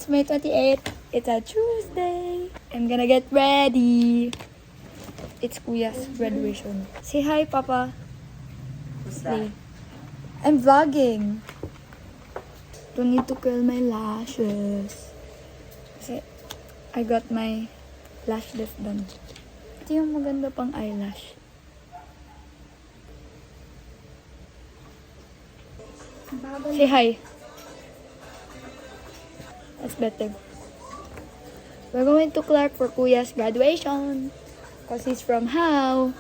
It's May 28th. It's a Tuesday. I'm gonna get ready. It's Kuya's graduation. Say hi, Papa. Who's that? I'm vlogging. Don't need to curl my lashes. Kasi I got my lash lift done. Ito yung maganda pang eyelash. Say hi. That's better. We're going to Clark for Kuya's graduation. Because he's from How.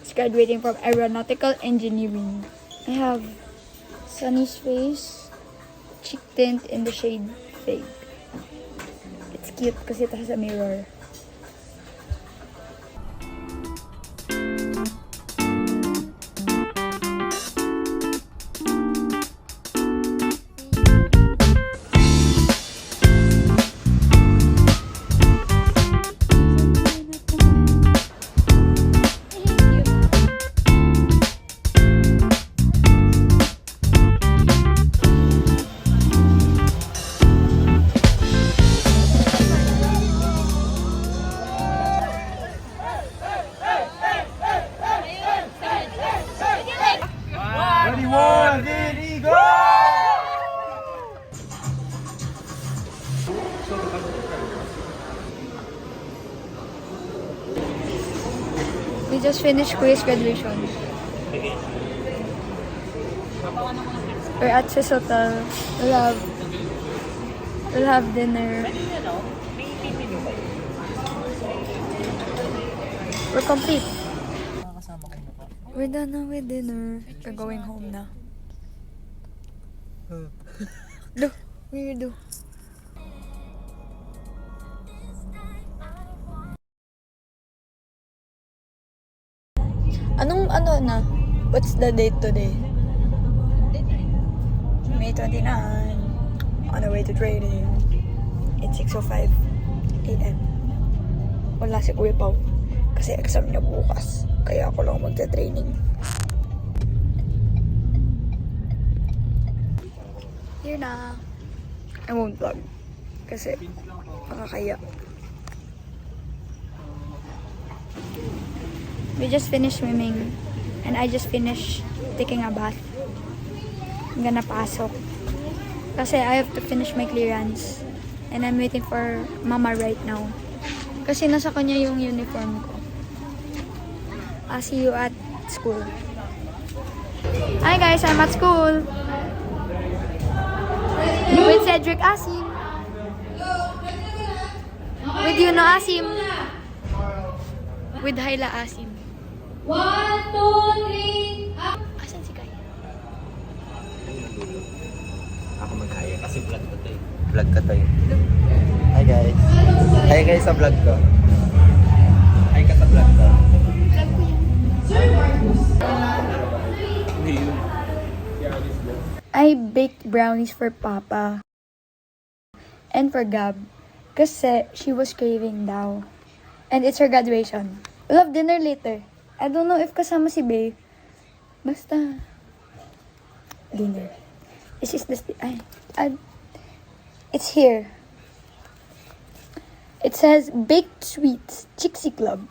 He's graduating from Aeronautical Engineering. I have Sunny's face. Cheek tint in the shade Fake. It's cute kasi it has a mirror. We just finished Kuya's graduation. We're at his hotel. We'll have dinner. We're complete. We're done na with dinner. We're going home na. Do, weirdo. Anong ano na? What's the date today? May 29. On the way to training. It's 6:05 a.m. Wala si Kuya Pao. Kasi exam niya bukas. Kaya ako lang magta-training. Here na. I won't vlog. Kasi makakaya. We just finished swimming and I just finished taking a bath. I'm gonna pasok. Kasi I have to finish my clearance and I'm waiting for Mama right now. Kasi nasa kanya yung uniform ko. I'll see you at school. Hi guys, I'm at school. With Cedric Asim. With Yuno Asim. With Hyla Asim. 1, 2, 3, up! Asan si Kai? Ako magkaya kasi vlog ko to eh. Vlog ka to eh. Hi guys. Hi guys sa vlog ko. Hi ka sa vlog ko. Vlog ko yan. I baked brownies for Papa. And for Gab. Kasi she was craving daw. And it's her graduation. We'll have dinner later. I don't know if kasama si Bae. Basta. Dinner. This is the... it's here. It says Baked Sweets, Chixie Club.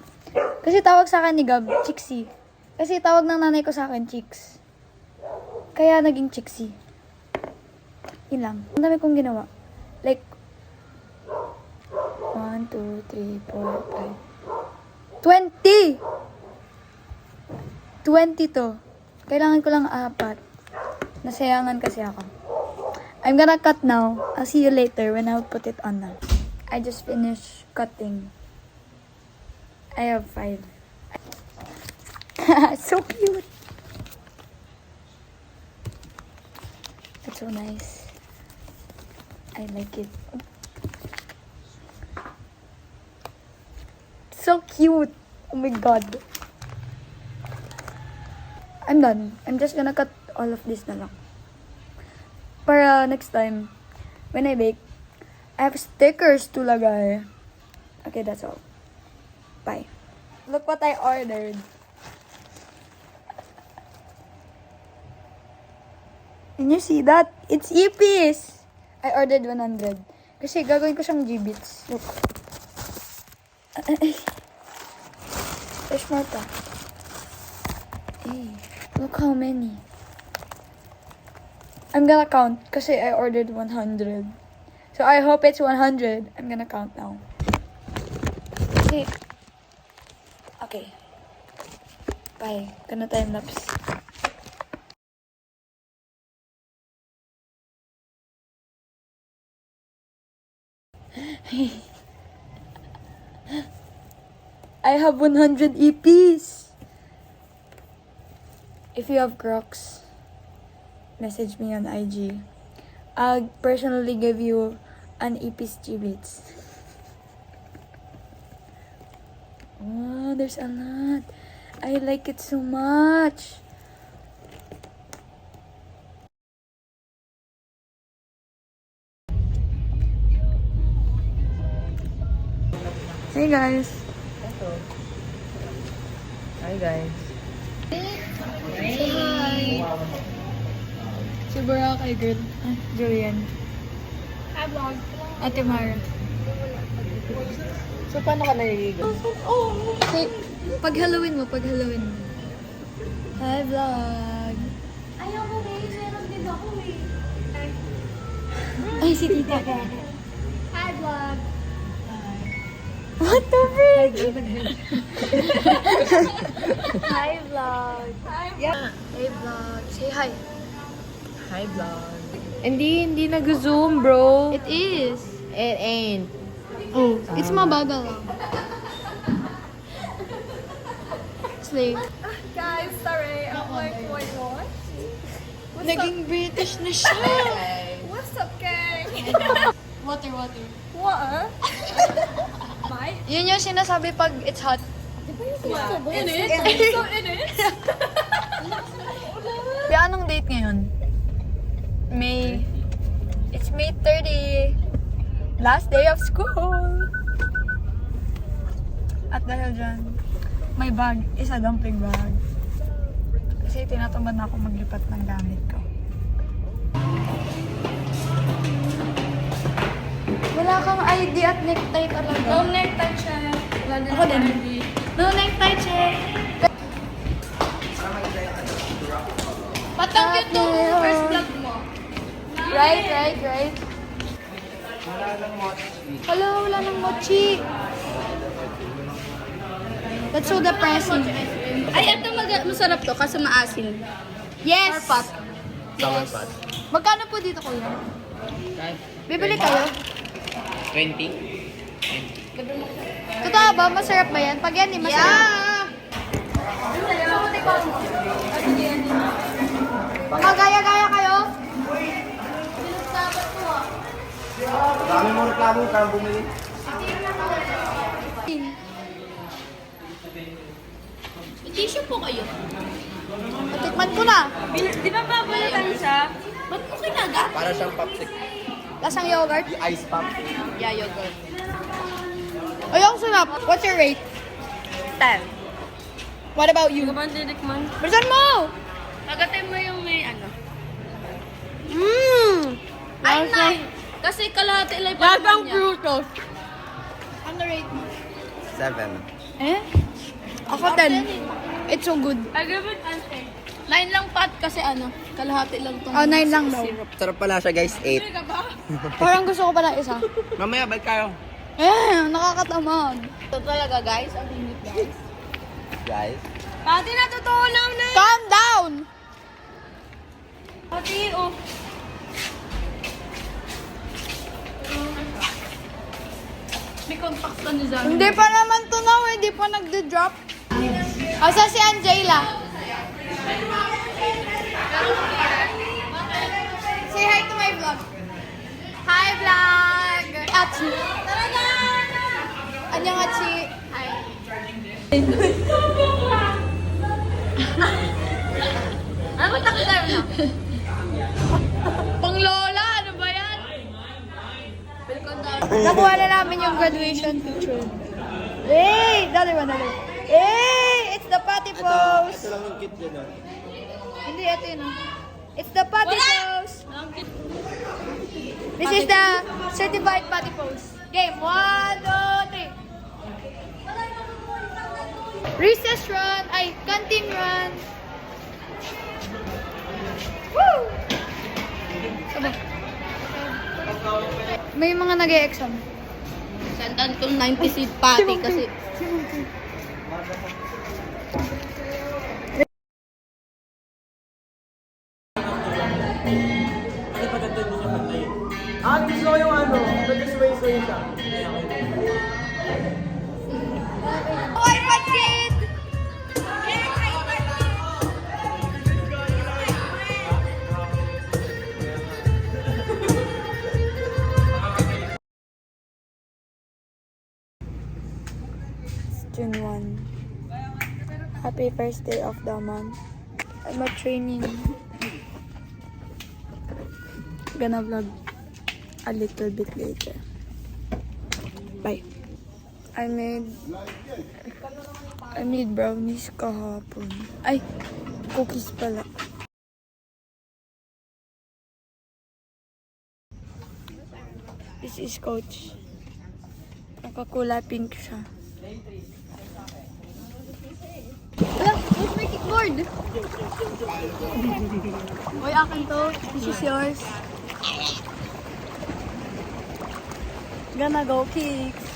Kasi tawag sa akin ni Gab, Chixie. Kasi tawag ng nanay ko sa akin, Chicks. Kaya naging Chixie. Yun lang. Ang dami kong ginawa. Like, 1, 2, 3, 4, 5... 20! 20 to. Kailangan ko lang 4. Nasayangan kasi ako. I'm gonna cut now. I'll see you later when I'll put it on na. I just finished cutting. I have 5. So cute. It's so nice. I like it. So cute. Oh my god. I'm done. I'm just gonna cut all of this na lang. Para next time, when I bake, I have stickers to lagay. Okay, that's all. Bye. Look what I ordered. Can you see that? It's Ipis! I ordered 100. Kasi gagawin ko siyang G-bits. Look. There's more pa. Hey, look how many. I'm gonna count kasi I ordered 100. So I hope it's 100. I'm gonna count now. Okay. Okay. Bye. Gonna time lapse. I have 100 EPs. If you have Crocs, message me on IG. I'll personally give you an EP's G-Beats. Oh, there's a lot. I like it so much. Hey guys. Hi guys. Say hi. Si Boracay girl. Julian. Hi, vlog. Ate Mara. So, paano ka naliligo? Say, pag Halloween mo. Hi vlog. Ayaw ko guys, meron din ako eh. Ay, si tita ka. Hi, vlog. What the frick? Hi, vlog. Hey vlog. Say hi. Hi, vlog. Hindi nag-zoom, bro. It is. It ain't. Oh, it's mabagal lang. Slay. Guys, sorry. I'm like, oh my god. Naging British na siya. What's up, gang? Water. What? My? Yun yung sinasabi pag it's hot. In it? So in it? Kaya anong date ngayon? May... It's May 30. Last day of school. At dahil dyan, my bag is a dumpling bag. Kasi tinatamad na ako maglipat ng gamit ko. Wala kang ID at necktie talaga. No necktie check. Ako din. No necktie check. Patang yun nung first vlog mo. Right. Hello, wala nang mochi. That's so depressing. Ay, ito masarap to kasi maasin. Yes! Pot. Sour pot. Magkano po dito, kuya? Bibili kayo? 20. Totoo ba? Masarap ba yan? Pag yan, di masarap. Magaya-gaya kayo? Dami mo reklamo ka bumili. Tissue po kayo. Patikman ko na. Di ba babalatan siya? Ba't mo kinagat? Para siyang popsicle. Lasang yogurt. Ice pop. Yeah, yogurt. Ay, ang sarap. What's your rate? 10. What about you? Gaban dinikman. Bilisan mo! Agatin mo yung may ano. Ay, Ay, 9. Kasi kalahati lang pa naman niya. frutos. Ano rate mo? 7. Eh? Ako 10. It's so good. I give it 9 lang pat kasi ano, kalahati lang tong Oh, 9 lang daw. syrup. Sarap pala siya guys, 8. Parang gusto ko pala isa. Mamaya, balik kayo. Nakakatamad. Ito talaga guys, ang init guys. Guys. Pati natutunaw na. Calm down! Pati oh. May contacts ka ni Zami. Hindi pa naman tunaw, hindi pa nagdo-drop. Asa si Angela? Say hi to my vlog. Hi vlog! Achi. Annyeong Achi. Hi. Ano ba takot tayo na? Pang lola, ano ba yan? Nakuha na namin yung graduation picture. Hey! The other one. Hey! It's the potty pose! Ito lang yung kit dyan. Hindi, ito yun. It's the potty Wala! pose! Ang cute. This is the certified body pose. Game. 1, 2, 3. Recess run. Ay, canteen run. Woo! Saba. May mga nag-e-exam. Sandan kong 90 seat pati kasi. Gusto ko yung ano, nag-sway-sway siya. Oy, pansit! June 1. Happy first day of the month. I'm at training. Gonna vlog a little bit later. Bye. I made brownies kahapon. Ay, cookies pala. This is Coach. Nakakulay pink siya. Wala, where's my kickboard? Uy, akin to. This is yours. Gonna go kicks.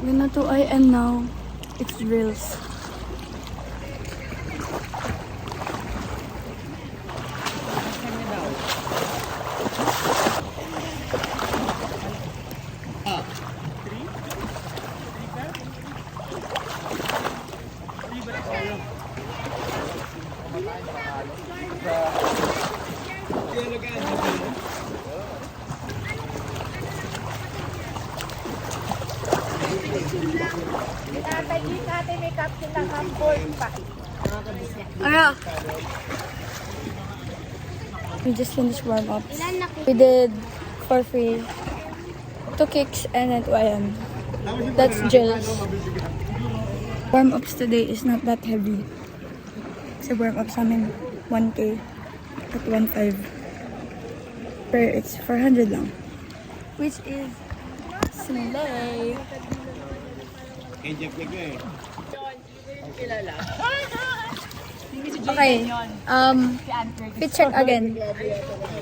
You know to I am now. It's reels. Ara. We just finished warm-ups. We did for free 2 kicks and then 2 AM. That's drills. Warm-ups today is not that heavy. Kasi warm-ups namin 1K at 1.5. Pero it's 400 lang. Which is slay. Okay, fit check again.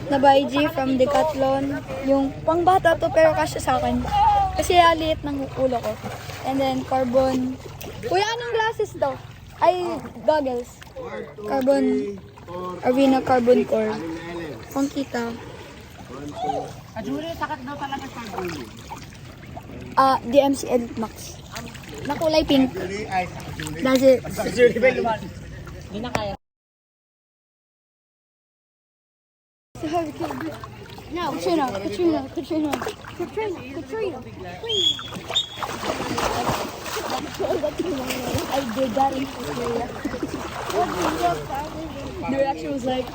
Na-buy G from Decathlon. Yung pangbata to pero kasya sa akin. Kasi liit ng ulo ko. And then carbon. Kuya, anong glasses to? Ay, goggles. Carbon. Arena Carbon Core. Kung kita. DMC Elite Max. Na kulay pink. That's it. No, Katrina. Please. I did that in Korea. The reaction was like,